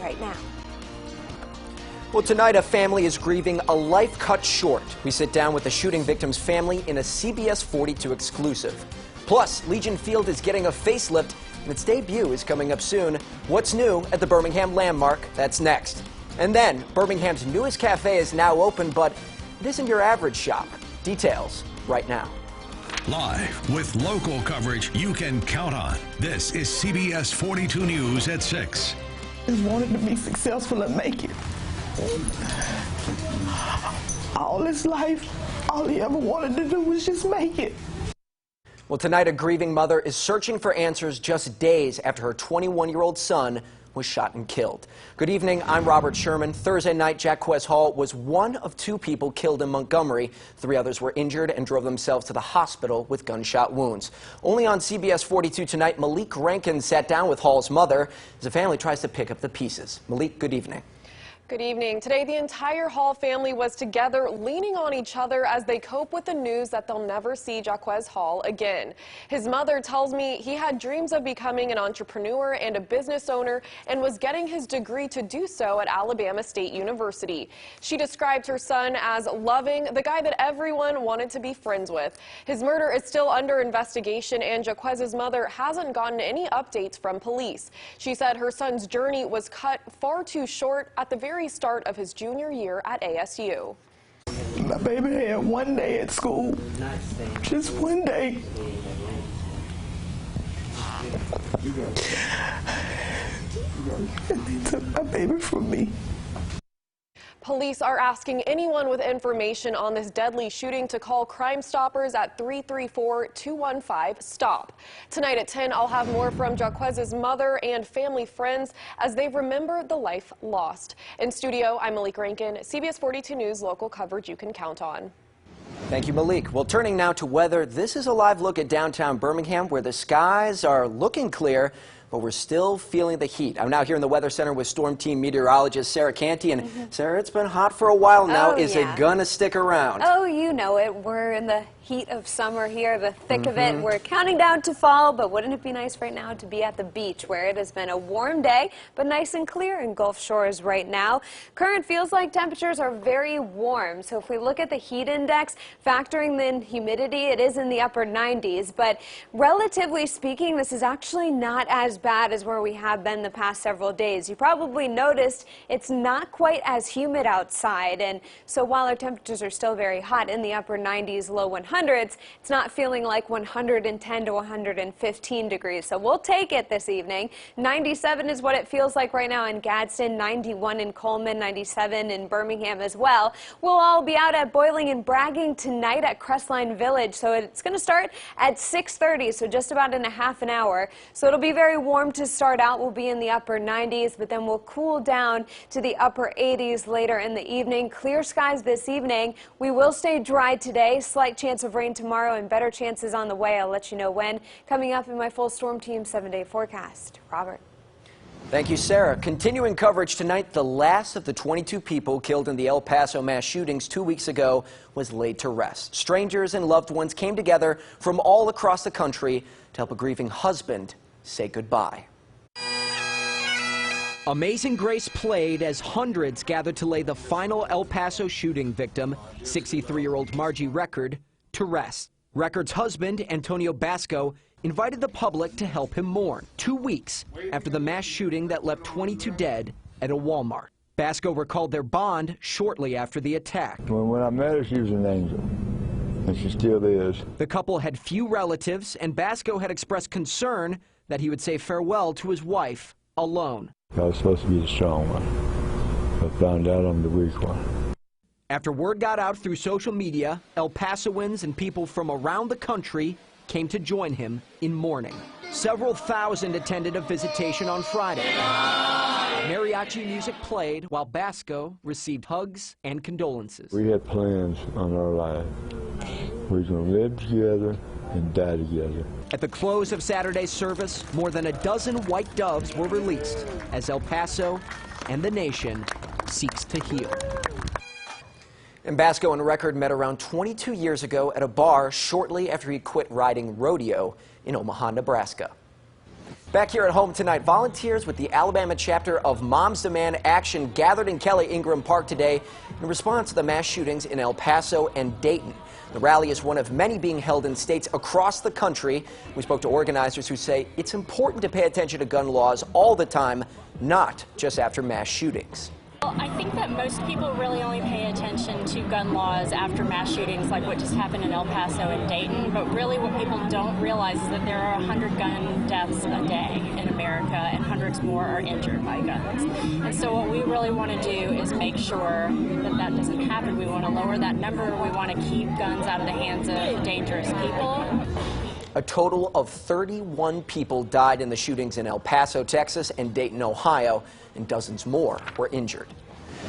right now. Well, tonight a family is grieving a life cut short. We sit down with the shooting victim's family in a CBS42 exclusive. Plus, Legion Field is getting a facelift, and its debut is coming up soon. What's new at the Birmingham Landmark? That's next. And then, Birmingham's newest cafe is now open, but it isn't your average shop. Details right now. Live with local coverage you can count on. This is CBS 42 News at 6. I just wanted to be successful and make it. All his life, all he ever wanted to do was just make it. Well, tonight a grieving mother is searching for answers just days after her 21-year-old son was shot and killed. Good evening, I'm Robert Sherman. Thursday night, Jacquez Hall was one of two people killed in Montgomery. 3 others were injured and drove themselves to the hospital with gunshot wounds. Only on CBS 42 tonight, Malik Rankin sat down with Hall's mother as the family tries to pick up the pieces. Malik, good evening. Good evening. Today, the entire Hall family was together, leaning on each other as they cope with the news that they'll never see Jacquez Hall again. His mother tells me he had dreams of becoming an entrepreneur and a business owner and was getting his degree to do so at Alabama State University. She described her son as loving, the guy that everyone wanted to be friends with. His murder is still under investigation, and Jacquez's mother hasn't gotten any updates from police. She said her son's journey was cut far too short at the very start of his junior year at ASU. My baby had one day at school, just one day. And they took my baby from me. Police are asking anyone with information on this deadly shooting to call Crime Stoppers at 334-215-STOP. Tonight at 10, I'll have more from Jacquez's mother and family friends as they remember the life lost. In studio, I'm Malik Rankin, CBS 42 News, local coverage you can count on. Thank you, Malik. Well, turning now to weather, this is a live look at downtown Birmingham where the skies are looking clear, but we're still feeling the heat. I'm now here in the Weather Center with Storm Team meteorologist Sarah Canty. And Sarah, it's been hot for a while now. Is it gonna stick around? Oh, you know it. We're in the heat of summer here, the thick of it. We're counting down to fall, but wouldn't it be nice right now to be at the beach where it has been a warm day, but nice and clear in Gulf Shores right now. Current feels like temperatures are very warm. So if we look at the heat index, factoring in humidity, it is in the upper 90s. But relatively speaking, this is actually not as bad as where we have been the past several days. You probably noticed it's not quite as humid outside, and so while our temperatures are still very hot in the upper 90s, low 100s, it's not feeling like 110 to 115 degrees. So we'll take it this evening. 97 is what it feels like right now in Gadsden, 91 in Coleman, 97 in Birmingham as well. We'll all be out at Boiling and Bragging tonight at Crestline Village. So it's going to start at 6:30, so just about in a half an hour. So it'll be very warm to start out. We'll be in the upper 90s, but then we'll cool down to the upper 80s later in the evening. Clear skies this evening. We will stay dry today. Slight chance of rain tomorrow and better chances on the way. I'll let you know when. Coming up in my full Storm Team 7-day forecast. Robert. Thank you, Sarah. Continuing coverage tonight, the last of the 22 people killed in the El Paso mass shootings 2 weeks ago was laid to rest. Strangers and loved ones came together from all across the country to help a grieving husband say goodbye. Amazing Grace played as hundreds gathered to lay the final El Paso shooting victim, 63-year-old Margie Record, to rest. Record's husband, Antonio Basco, invited the public to help him mourn 2 weeks after the mass shooting that left 22 dead at a Walmart. Basco recalled their bond shortly after the attack. When I met her, she was an angel, and she still is. The couple had few relatives, and Basco had expressed concern that he would say farewell to his wife alone. I was supposed to be the strong one. I found out I'm the weak one. After word got out through social media, El Pasoans and people from around the country came to join him in mourning. Several thousand attended a visitation on Friday. Mariachi music played while Basco received hugs and condolences. We had plans on our life. We were going to live together and die together. At the close of Saturday's service, more than a dozen white doves were released as El Paso and the nation seeks to heal. And Basco and Record met around 22 years ago at a bar shortly after he quit riding rodeo in Omaha, Nebraska. Back here at home tonight, volunteers with the Alabama chapter of Moms Demand Action gathered in Kelly Ingram Park today in response to the mass shootings in El Paso and Dayton. The rally is one of many being held in states across the country. We spoke to organizers who say it's important to pay attention to gun laws all the time, not just after mass shootings. Well, I think that most people really only pay attention to gun laws after mass shootings like what just happened in El Paso and Dayton, but really what people don't realize is that there are 100 gun deaths a day in America and hundreds more are injured by guns. And so what we really want to do is make sure that that doesn't happen. We want to lower that number. We want to keep guns out of the hands of dangerous people. A total of 31 people died in the shootings in El Paso, Texas, and Dayton, Ohio, and dozens more were injured.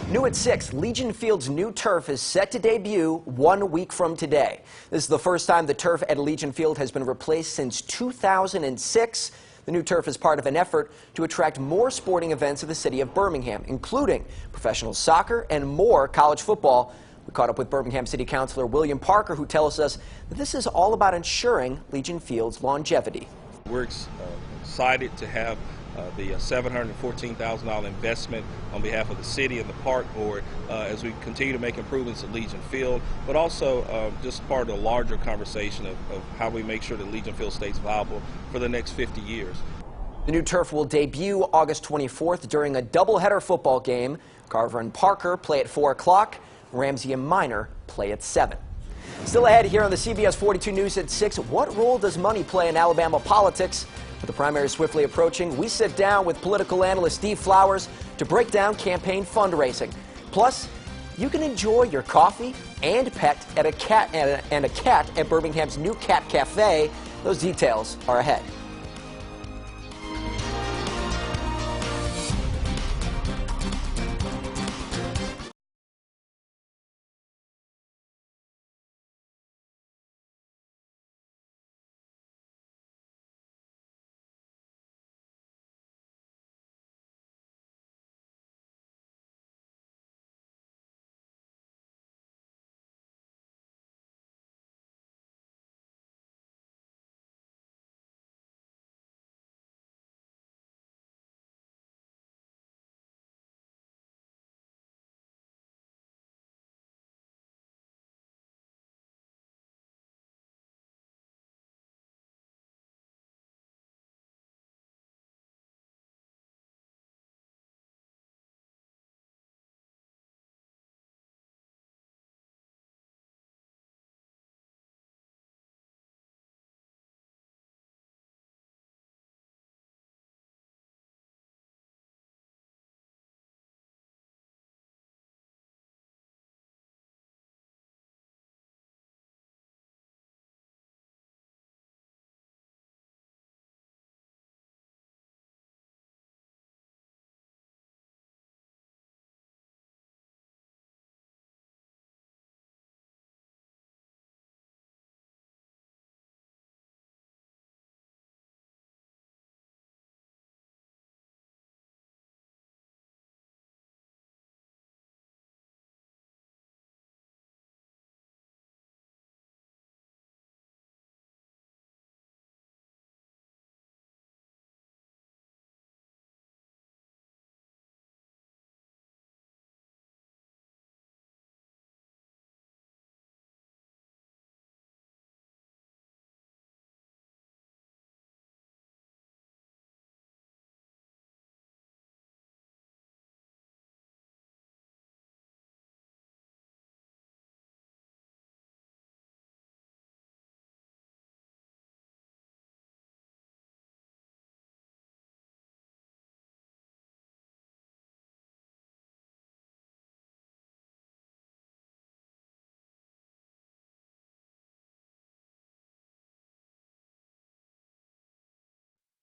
New at 6, Legion Field's new turf is set to debut 1 week from today. This is the first time the turf at Legion Field has been replaced since 2006. The new turf is part of an effort to attract more sporting events in the city of Birmingham, including professional soccer and more college football. We caught up with Birmingham City Councilor William Parker, who tells us that this is all about ensuring Legion Field's longevity. We're excited to have the $714,000 investment on behalf of the city and the park board as we continue to make improvements at Legion Field, but also just part of the larger conversation of how we make sure that Legion Field stays viable for the next 50 years. The new turf will debut August 24th during a doubleheader football game. Carver and Parker play at 4 o'clock. Ramsey and Minor play at 7. Still ahead here on the CBS 42 News at 6, what role does money play in Alabama politics? With the primary swiftly approaching, we sit down with political analyst Steve Flowers to break down campaign fundraising. Plus, you can enjoy your coffee and pet at a cat at Birmingham's new Cat Cafe. Those details are ahead.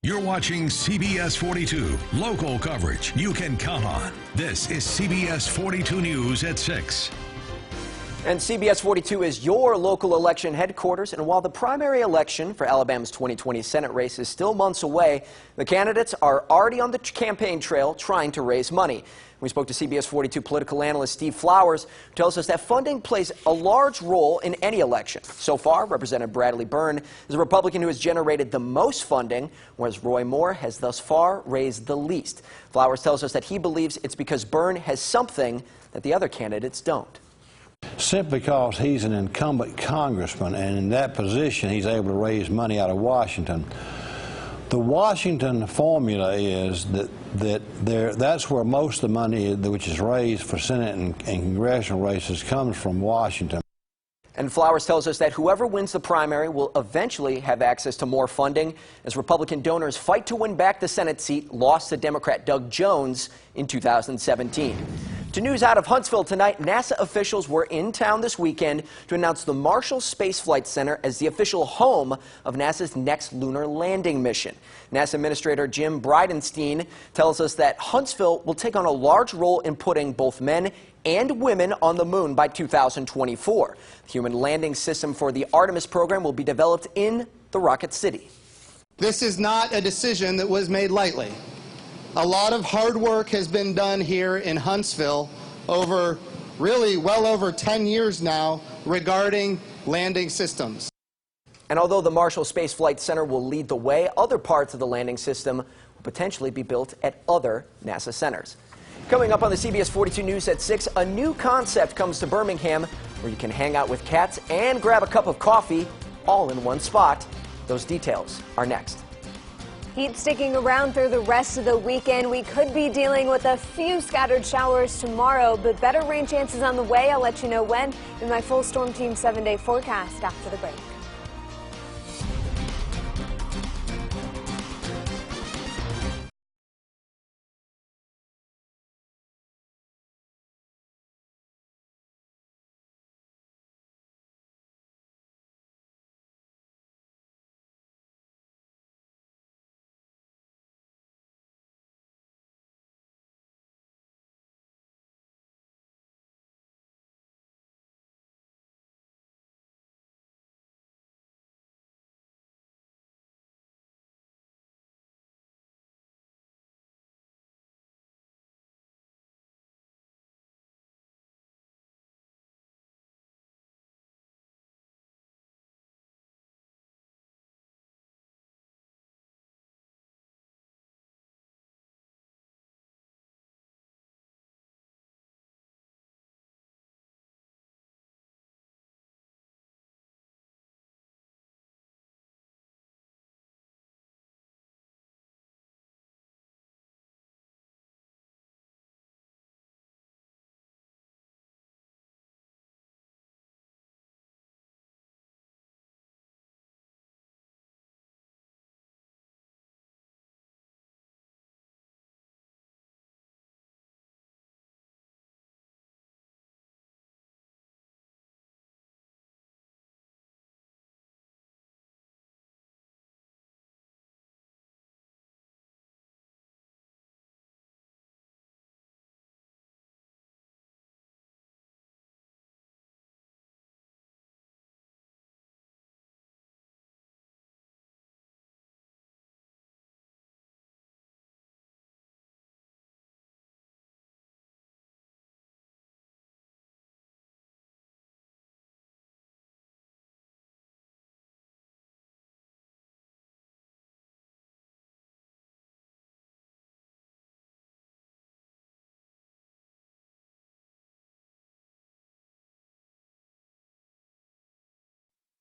You're watching CBS 42, local coverage you can count on. This is CBS 42 News at 6. And CBS 42 is your local election headquarters. And while the primary election for Alabama's 2020 Senate race is still months away, the candidates are already on the campaign trail trying to raise money. We spoke to CBS 42 political analyst Steve Flowers, who tells us that funding plays a large role in any election. So far, Representative Bradley Byrne is a Republican who has generated the most funding, whereas Roy Moore has thus far raised the least. Flowers tells us that he believes it's because Byrne has something that the other candidates don't. Simply because he's an incumbent congressman, and in that position he's able to raise money out of Washington. The Washington formula is that's where most of the money which is raised for Senate and congressional races comes from Washington. And Flowers tells us that whoever wins the primary will eventually have access to more funding as Republican donors fight to win back the Senate seat lost to Democrat Doug Jones in 2017. To news out of Huntsville tonight, NASA officials were in town this weekend to announce the Marshall Space Flight Center as the official home of NASA's next lunar landing mission. NASA Administrator Jim Bridenstine tells us that Huntsville will take on a large role in putting both men and women on the moon by 2024. The human landing system for the Artemis program will be developed in the Rocket City. This is not a decision that was made lightly. A lot of hard work has been done here in Huntsville over really well over 10 years now regarding landing systems. And although the Marshall Space Flight Center will lead the way, other parts of the landing system will potentially be built at other NASA centers. Coming up on the CBS 42 News at 6, a new concept comes to Birmingham where you can hang out with cats and grab a cup of coffee all in one spot. Those details are next. Heat sticking around through the rest of the weekend. We could be dealing with a few scattered showers tomorrow, but better rain chances on the way. I'll let you know when in my full Storm Team 7-day forecast after the break.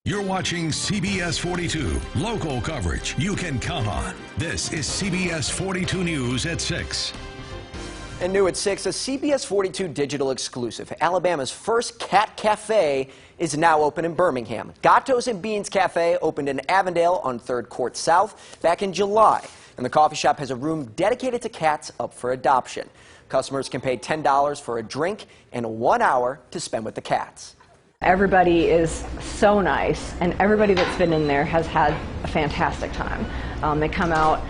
You're watching CBS 42, local coverage you can count on. This is CBS 42 News at 6. And new at 6, a CBS 42 digital exclusive. Alabama's first cat cafe is now open in Birmingham. Gatto's and Beans Cafe opened in Avondale on 3rd Court South back in July. And the coffee shop has a room dedicated to cats up for adoption. Customers can pay $10 for a drink and 1 hour to spend with the cats. Everybody is so nice, and everybody that's been in there has had a fantastic time. They come out,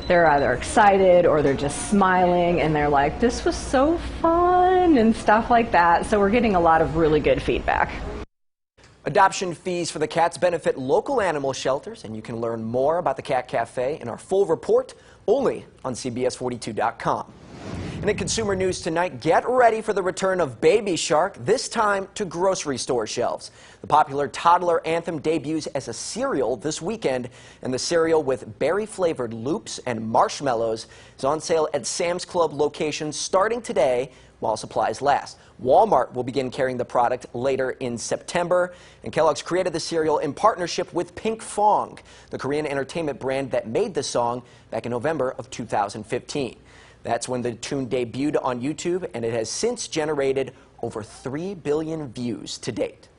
they're either excited or they're just smiling, and they're like, this was so fun. adoption and stuff like that. So we're getting a lot of really good feedback. Adoption fees for the cats benefit local animal shelters, and you can learn more about the Cat Cafe in our full report only on CBS42.com. And in consumer news tonight, get ready for the return of Baby Shark, this time to grocery store shelves. The popular toddler anthem debuts as a cereal this weekend, and the cereal with berry-flavored loops and marshmallows is on sale at Sam's Club locations starting today while supplies last. Walmart will begin carrying the product later in September, and Kellogg's created the cereal in partnership with Pinkfong, the Korean entertainment brand that made the song back in November of 2015. That's when the tune debuted on YouTube, and it has since generated over 3 billion views to date.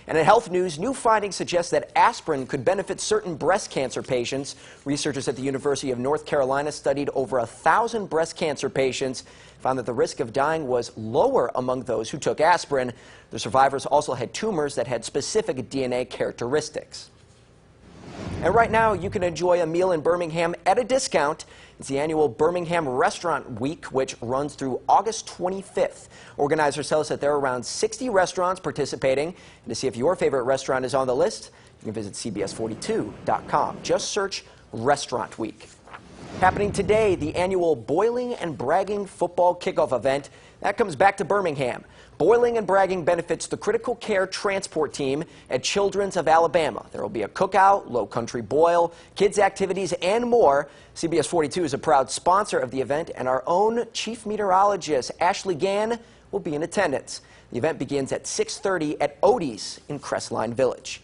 And in health news, new findings suggest that aspirin could benefit certain breast cancer patients. Researchers at the University of North Carolina studied over 1,000 breast cancer patients, found that the risk of dying was lower among those who took aspirin. The survivors also had tumors that had specific DNA characteristics. And right now, you can enjoy a meal in Birmingham at a discount. It's the annual Birmingham Restaurant Week, which runs through August 25th. Organizers tell us that there are around 60 restaurants participating. And to see if your favorite restaurant is on the list, you can visit CBS42.com. Just search Restaurant Week. Happening today, the annual Boiling and Bragging football kickoff event. That comes back to Birmingham. Boiling and Bragging benefits the critical care transport team at Children's of Alabama. There will be a cookout, low country boil, kids activities, and more. CBS 42 is a proud sponsor of the event, and our own chief meteorologist, Ashley Gann, will be in attendance. The event begins at 6:30 at Odie's in Crestline Village.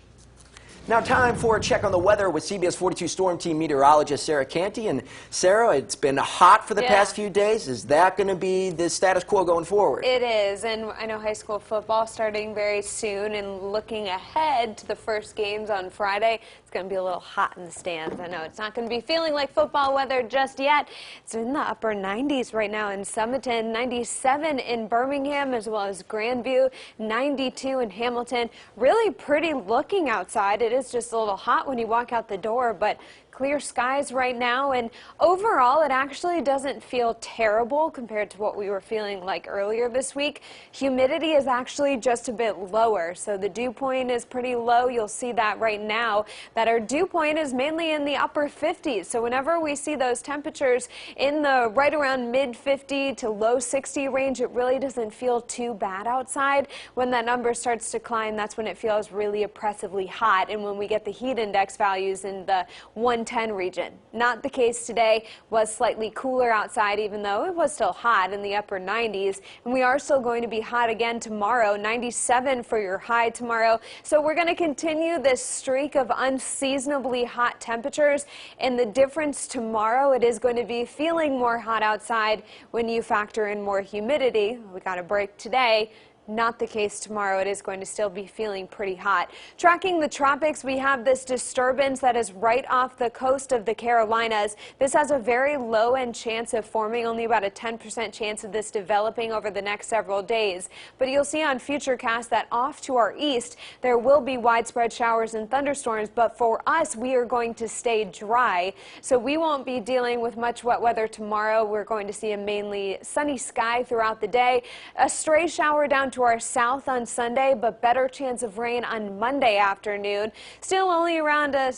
Now time for a check on the weather with CBS 42 Storm Team meteorologist Sarah Canty. And Sarah, it's been hot for the past few days. Is that going to be the status quo going forward? It is, and I know high school football starting very soon, and looking ahead to the first games on Friday, it's going to be a little hot in the stands. I know it's not going to be feeling like football weather just yet. It's in the upper 90s right now in Summerton, 97 in Birmingham, as well as Grandview, 92 in Hamilton. Really pretty looking outside. It is just a little hot when you walk out the door, but clear skies right now, and overall it actually doesn't feel terrible compared to what we were feeling like earlier this week. Humidity is actually just a bit lower, so the dew point is pretty low. You'll see that right now, that our dew point is mainly in the upper 50s. So whenever we see those temperatures in the right around mid 50 to low 60 range, it really doesn't feel too bad outside. When that number starts to climb, that's when it feels really oppressively hot, and when we get the heat index values in the 110 region. Not the case today. Was slightly cooler outside, even though it was still hot in the upper 90s. And we are still going to be hot again tomorrow, 97 for your high tomorrow. So we're going to continue this streak of unseasonably hot temperatures. And the difference tomorrow, it is going to be feeling more hot outside when you factor in more humidity. We got a break today. Not the case tomorrow. It is going to still be feeling pretty hot. Tracking the tropics, we have this disturbance that is right off the coast of the Carolinas. This has a very low-end chance of forming, only about a 10% chance of this developing over the next several days. But you'll see on Futurecast that off to our east, there will be widespread showers and thunderstorms, but for us, we are going to stay dry. So we won't be dealing with much wet weather tomorrow. We're going to see a mainly sunny sky throughout the day. A stray shower down to our south on Sunday, but better chance of rain on Monday afternoon. Still only around a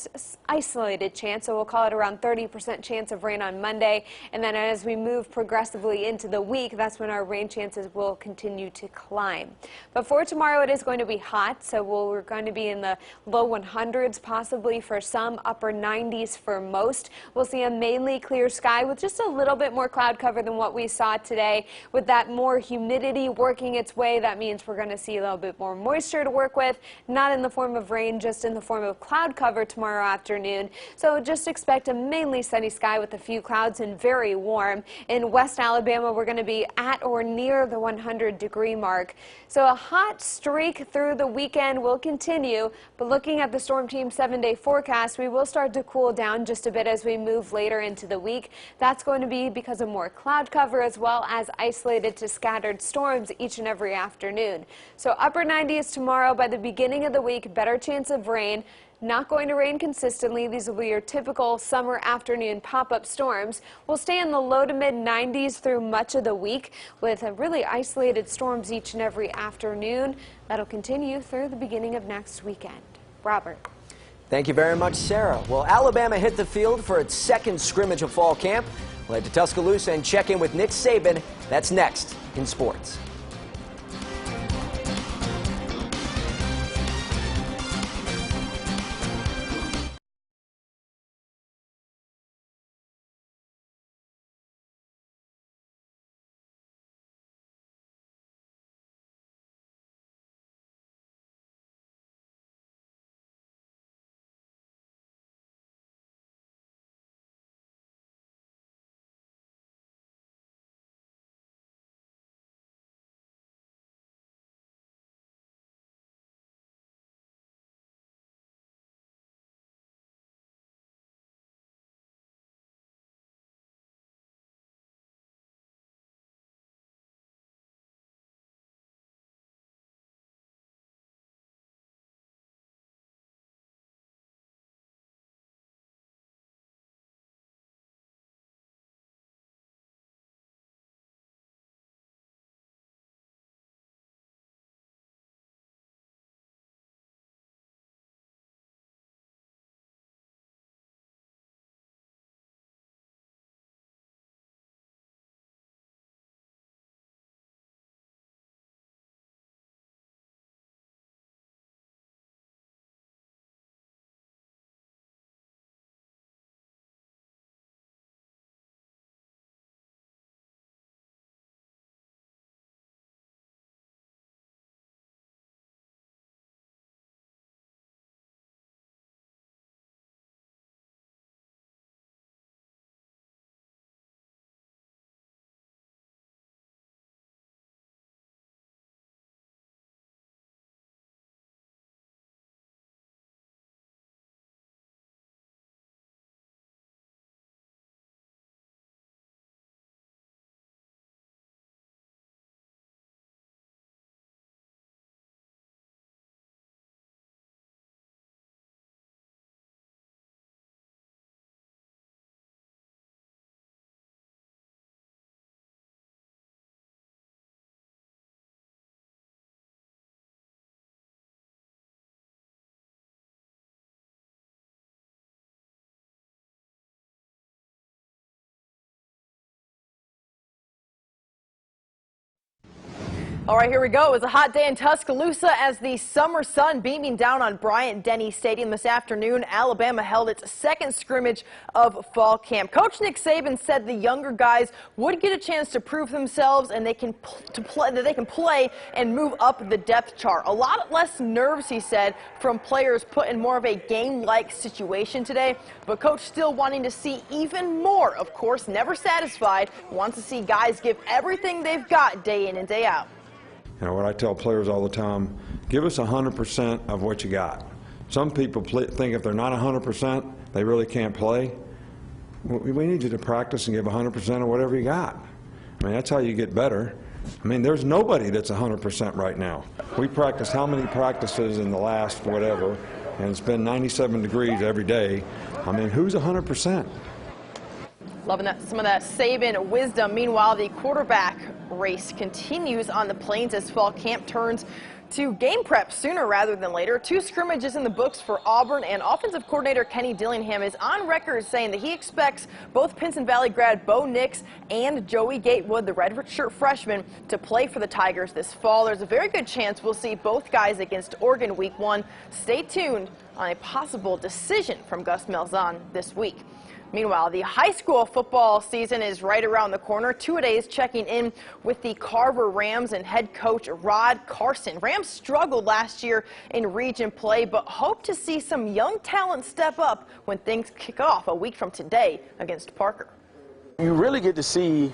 isolated chance, so we'll call it around 30% chance of rain on Monday. And then as we move progressively into the week, that's when our rain chances will continue to climb. But for tomorrow, it is going to be hot, so we're going to be in the low 100s, possibly for some, upper 90s for most. We'll see a mainly clear sky with just a little bit more cloud cover than what we saw today. With that more humidity working its way, that means we're going to see a little bit more moisture to work with, not in the form of rain, just in the form of cloud cover tomorrow afternoon. So just expect a mainly sunny sky with a few clouds and very warm. In West Alabama, we're going to be at or near the 100-degree mark. So a hot streak through the weekend will continue, but looking at the Storm Team 7-day forecast, we will start to cool down just a bit as we move later into the week. That's going to be because of more cloud cover as well as isolated to scattered storms each and every afternoon. So upper 90s tomorrow. By the beginning of the week, better chance of rain. Not going to rain consistently. These will be your typical summer afternoon pop-up storms. We'll stay in the low to mid 90s through much of the week with really isolated storms each and every afternoon. That'll continue through the beginning of next weekend. Robert. Thank you very much, Sarah. Well, Alabama hit the field for its second scrimmage of fall camp. We'll head to Tuscaloosa and check in with Nick Saban. That's next in sports. All right, here we go. It was a hot day in Tuscaloosa as the summer sun beaming down on Bryant-Denny Stadium this afternoon. Alabama held its second scrimmage of fall camp. Coach Nick Saban said the younger guys would get a chance to prove themselves and they can play and move up the depth chart. A lot less nerves, he said, from players put in more of a game-like situation today. But coach still wanting to see even more. Of course, never satisfied. Wants to see guys give everything they've got day in and day out. You know what I tell players all the time, give us 100% of what you got. Some people think if they're not 100%, they really can't play. We need you to practice and give 100% of whatever you got. I mean, that's how you get better. I mean, there's nobody that's 100% right now. We practice how many practices in the last whatever, and it's been 97 degrees every day. I mean, who's 100%? Loving that, some of that Saban wisdom. Meanwhile, the quarterback race continues on the Plains as fall camp turns to game prep sooner rather than later. 2 scrimmages in the books for Auburn, and offensive coordinator Kenny Dillingham is on record saying that he expects both Pinson Valley grad Bo Nix and Joey Gatewood, the red shirt freshman, to play for the Tigers this fall. There's a very good chance we'll see both guys against Oregon week 1. Stay tuned on a possible decision from Gus Malzahn this week. Meanwhile, the high school football season is right around the corner. Two-a-days checking in with the Carver Rams and head coach Rod Carson. Rams struggled last year in region play, but hope to see some young talent step up when things kick off a week from today against Parker. You really get to see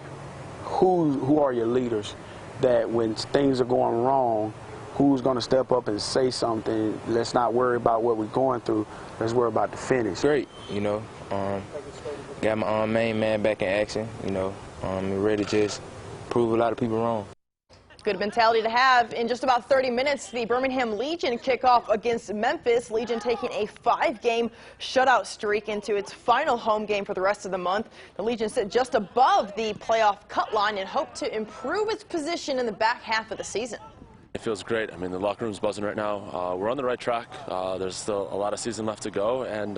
who are your leaders, that when things are going wrong, who's going to step up and say something. Let's not worry about what we're going through. Let's worry about the finish. Great, you know. Got my main man back in action, you know. Ready to just prove a lot of people wrong. Good mentality to have. In just about 30 minutes, the Birmingham Legion kickoff against Memphis. Legion taking a 5-game shutout streak into its final home game for the rest of the month. The Legion sit just above the playoff cut line and hope to improve its position in the back half of the season. It feels great. I mean, the locker room's buzzing right now. We're on the right track. There's still a lot of season left to go, and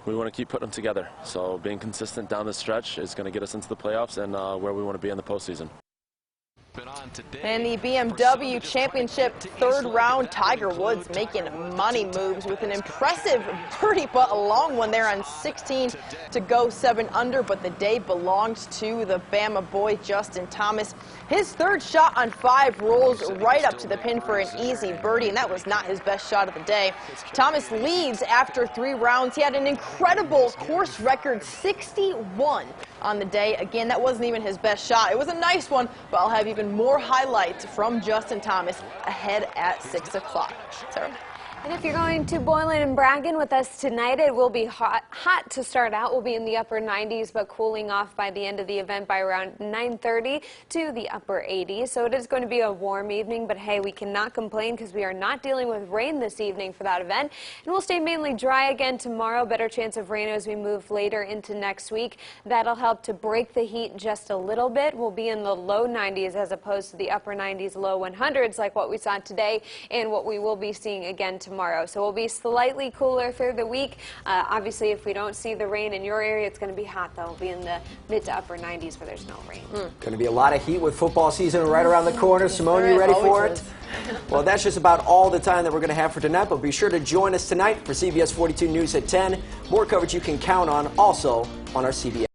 we want to keep putting them together. So being consistent down the stretch is going to get us into the playoffs and where we want to be in the postseason. And the BMW Championship third round, Tiger Woods making money moves with an impressive birdie, but a long one there on 16 to go 7 under. But the day belongs to the Bama boy, Justin Thomas. His third shot on 5 rolls right up to the pin for an easy birdie, and that was not his best shot of the day. Thomas leads after 3 rounds. He had an incredible course record 61 on the day. Again, that wasn't even his best shot. It was a nice one, but I'll have even more highlights from Justin Thomas ahead at 6 o'clock. Sarah? And if you're going to Boylan and Braggon with us tonight, it will be hot to start out. We'll be in the upper 90s, but cooling off by the end of the event by around 9:30 to the upper 80s. So it is going to be a warm evening, but hey, we cannot complain because we are not dealing with rain this evening for that event. And we'll stay mainly dry again tomorrow. Better chance of rain as we move later into next week. That'll help to break the heat just a little bit. We'll be in the low 90s as opposed to the upper 90s, low 100s like what we saw today and what we will be seeing again tomorrow. So we'll be slightly cooler through the week. Obviously, if we don't see the rain in your area, it's going to be hot, though. We'll be in the mid to upper 90s where there's no rain. Going to be a lot of heat with football season right around the corner. Simone, you ready for it? Well, that's just about all the time that we're going to have for tonight, but be sure to join us tonight for CBS 42 News at 10. More coverage you can count on also on our CBS